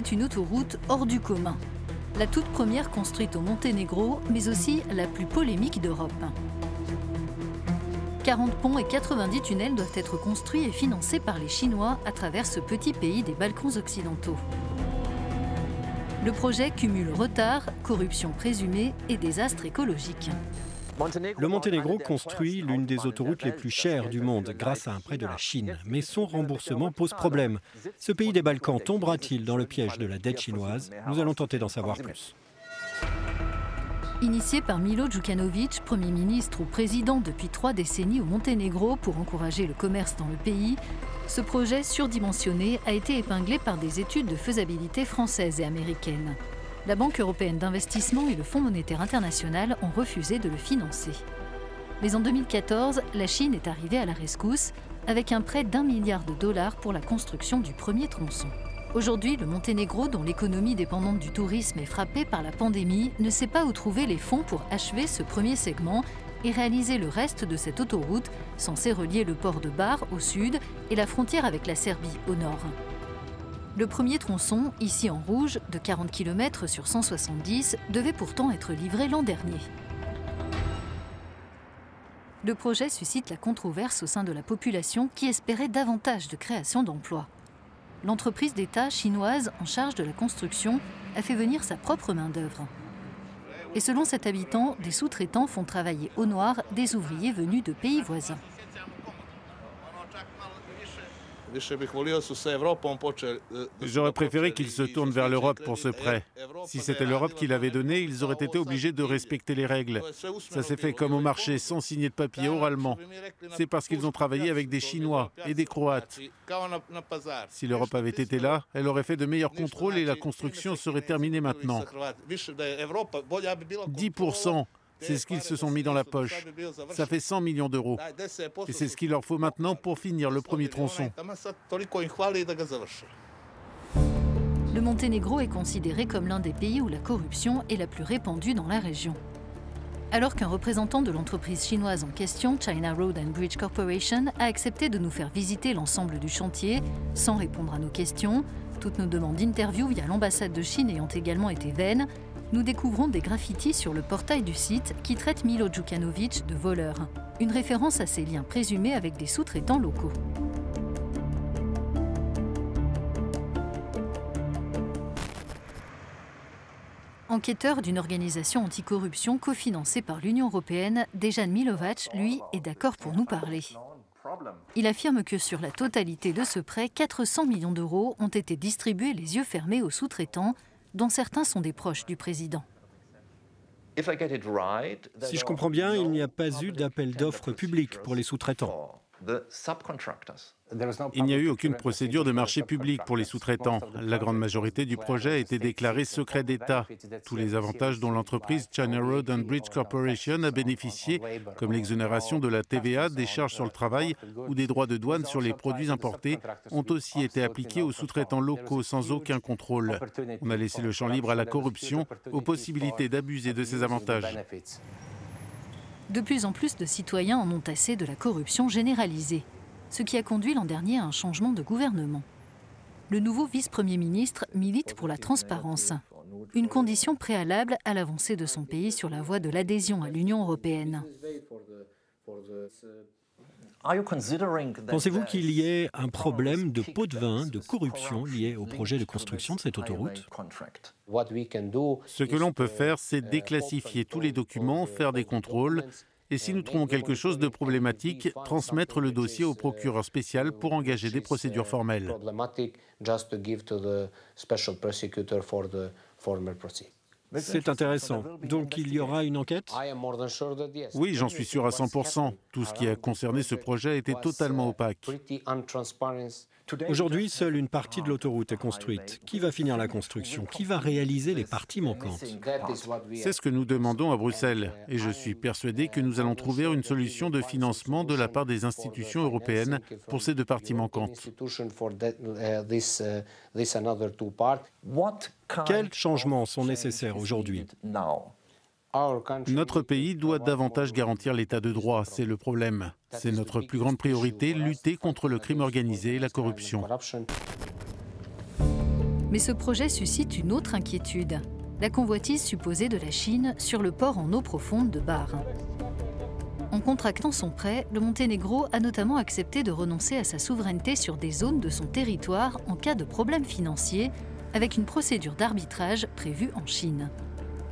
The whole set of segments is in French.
C'est une autoroute hors du commun. La toute première construite au Monténégro, mais aussi la plus polémique d'Europe. 40 ponts et 90 tunnels doivent être construits et financés par les Chinois à travers ce petit pays des Balkans occidentaux. Le projet cumule retard, corruption présumée et désastre écologique. Le Monténégro construit l'une des autoroutes les plus chères du monde grâce à un prêt de la Chine. Mais son remboursement pose problème. Ce pays des Balkans tombera-t-il dans le piège de la dette chinoise? Nous allons tenter d'en savoir plus. Initié par Milo Djukanovic, Premier ministre ou président depuis 3 décennies au Monténégro pour encourager le commerce dans le pays, ce projet surdimensionné a été épinglé par des études de faisabilité françaises et américaines. La Banque européenne d'investissement et le Fonds monétaire international ont refusé de le financer. Mais en 2014, la Chine est arrivée à la rescousse avec un prêt d'1 milliard de dollars pour la construction du premier tronçon. Aujourd'hui, le Monténégro, dont l'économie dépendante du tourisme est frappée par la pandémie, ne sait pas où trouver les fonds pour achever ce premier segment et réaliser le reste de cette autoroute censée relier le port de Bar au sud et la frontière avec la Serbie au nord. Le premier tronçon, ici en rouge, de 40 km sur 170, devait pourtant être livré l'an dernier. Le projet suscite la controverse au sein de la population qui espérait davantage de création d'emplois. L'entreprise d'État chinoise en charge de la construction a fait venir sa propre main-d'œuvre. Et selon cet habitant, des sous-traitants font travailler au noir des ouvriers venus de pays voisins. J'aurais préféré qu'ils se tournent vers l'Europe pour ce prêt. Si c'était l'Europe qui l'avait donné, ils auraient été obligés de respecter les règles. Ça s'est fait comme au marché, sans signer de papier oralement. C'est parce qu'ils ont travaillé avec des Chinois et des Croates. Si l'Europe avait été là, elle aurait fait de meilleurs contrôles et la construction serait terminée maintenant. 10%. C'est ce qu'ils se sont mis dans la poche. Ça fait 100 millions d'euros. Et c'est ce qu'il leur faut maintenant pour finir le premier tronçon. Le Monténégro est considéré comme l'un des pays où la corruption est la plus répandue dans la région. Alors qu'un représentant de l'entreprise chinoise en question, China Road and Bridge Corporation, a accepté de nous faire visiter l'ensemble du chantier, sans répondre à nos questions, toutes nos demandes d'interview via l'ambassade de Chine ayant également été vaines, nous découvrons des graffitis sur le portail du site qui traite Milo Djukanovic de voleur, une référence à ses liens présumés avec des sous-traitants locaux. Enquêteur d'une organisation anticorruption cofinancée par l'Union européenne, Dejan Milovac, lui, est d'accord pour nous parler. Il affirme que sur la totalité de ce prêt, 400 millions d'euros ont été distribués les yeux fermés aux sous-traitants, dont certains sont des proches du président. Si je comprends bien, il n'y a pas eu d'appel d'offres public pour les sous-traitants. Il n'y a eu aucune procédure de marché public pour les sous-traitants. La grande majorité du projet a été déclaré secret d'État. Tous les avantages dont l'entreprise China Road and Bridge Corporation a bénéficié, comme l'exonération de la TVA, des charges sur le travail ou des droits de douane sur les produits importés, ont aussi été appliqués aux sous-traitants locaux sans aucun contrôle. On a laissé le champ libre à la corruption, aux possibilités d'abuser de ces avantages. De plus en plus de citoyens en ont assez de la corruption généralisée, ce qui a conduit l'an dernier à un changement de gouvernement. Le nouveau vice-premier ministre milite pour la transparence, une condition préalable à l'avancée de son pays sur la voie de l'adhésion à l'Union européenne. Pensez-vous qu'il y ait un problème de pot de vin, de corruption lié au projet de construction de cette autoroute? Ce que l'on peut faire, c'est déclassifier tous les documents, faire des contrôles, et si nous trouvons quelque chose de problématique, transmettre le dossier au procureur spécial pour engager des procédures formelles. C'est intéressant. Donc il y aura une enquête? Oui, j'en suis sûr à 100%. Tout ce qui a concerné ce projet était totalement opaque. Aujourd'hui, seule une partie de l'autoroute est construite. Qui va finir la construction? Qui va réaliser les parties manquantes? C'est ce que nous demandons à Bruxelles. Et je suis persuadé que nous allons trouver une solution de financement de la part des institutions européennes pour ces deux parties manquantes. Quels changements sont nécessaires aujourd'hui? Notre pays doit davantage garantir l'état de droit, c'est le problème. C'est notre plus grande priorité, lutter contre le crime organisé et la corruption. Mais ce projet suscite une autre inquiétude, la convoitise supposée de la Chine sur le port en eau profonde de Bar. En contractant son prêt, le Monténégro a notamment accepté de renoncer à sa souveraineté sur des zones de son territoire en cas de problème financier, avec une procédure d'arbitrage prévue en Chine.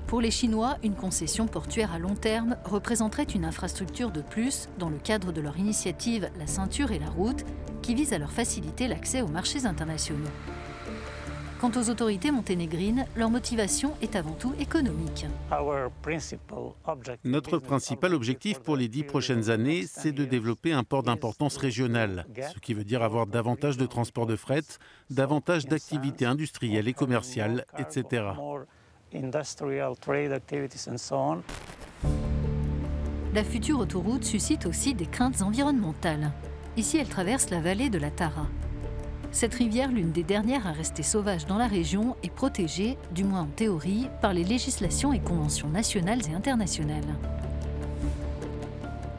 Pour les Chinois, une concession portuaire à long terme représenterait une infrastructure de plus dans le cadre de leur initiative La Ceinture et la Route, qui vise à leur faciliter l'accès aux marchés internationaux. Quant aux autorités monténégrines, leur motivation est avant tout économique. Notre principal objectif pour les 10 prochaines années, c'est de développer un port d'importance régionale, ce qui veut dire avoir davantage de transports de fret, davantage d'activités industrielles et commerciales, etc. La future autoroute suscite aussi des craintes environnementales. Ici, elle traverse la vallée de la Tara. Cette rivière, l'une des dernières à rester sauvage dans la région, est protégée, du moins en théorie, par les législations et conventions nationales et internationales.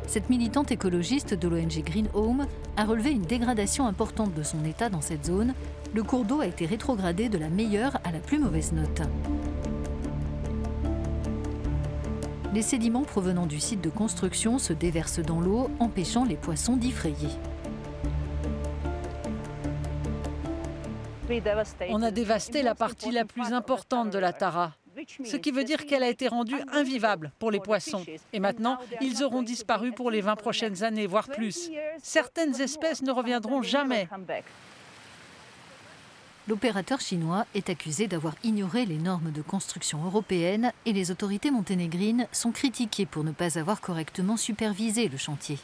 Cette militante écologiste de l'ONG Green Home a relevé une dégradation importante de son état dans cette zone. Le cours d'eau a été rétrogradé de la meilleure à la plus mauvaise note. Les sédiments provenant du site de construction se déversent dans l'eau, empêchant les poissons d'y frayer. On a dévasté la partie la plus importante de la Tara, ce qui veut dire qu'elle a été rendue invivable pour les poissons. Et maintenant, ils auront disparu pour les 20 prochaines années, voire plus. Certaines espèces ne reviendront jamais. L'opérateur chinois est accusé d'avoir ignoré les normes de construction européennes et les autorités monténégrines sont critiquées pour ne pas avoir correctement supervisé le chantier.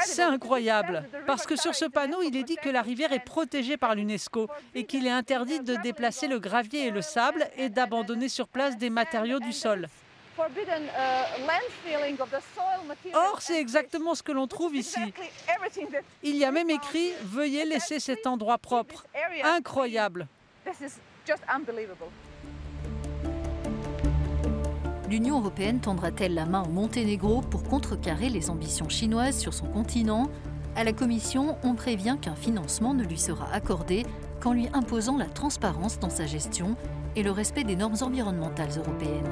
C'est incroyable, parce que sur ce panneau, il est dit que la rivière est protégée par l'UNESCO et qu'il est interdit de déplacer le gravier et le sable et d'abandonner sur place des matériaux du sol. Or, c'est exactement ce que l'on trouve ici. Il y a même écrit « Veuillez laisser cet endroit propre ». Incroyable. L'Union européenne tendra-t-elle la main au Monténégro pour contrecarrer les ambitions chinoises sur son continent? À la Commission, on prévient qu'un financement ne lui sera accordé qu'en lui imposant la transparence dans sa gestion et le respect des normes environnementales européennes.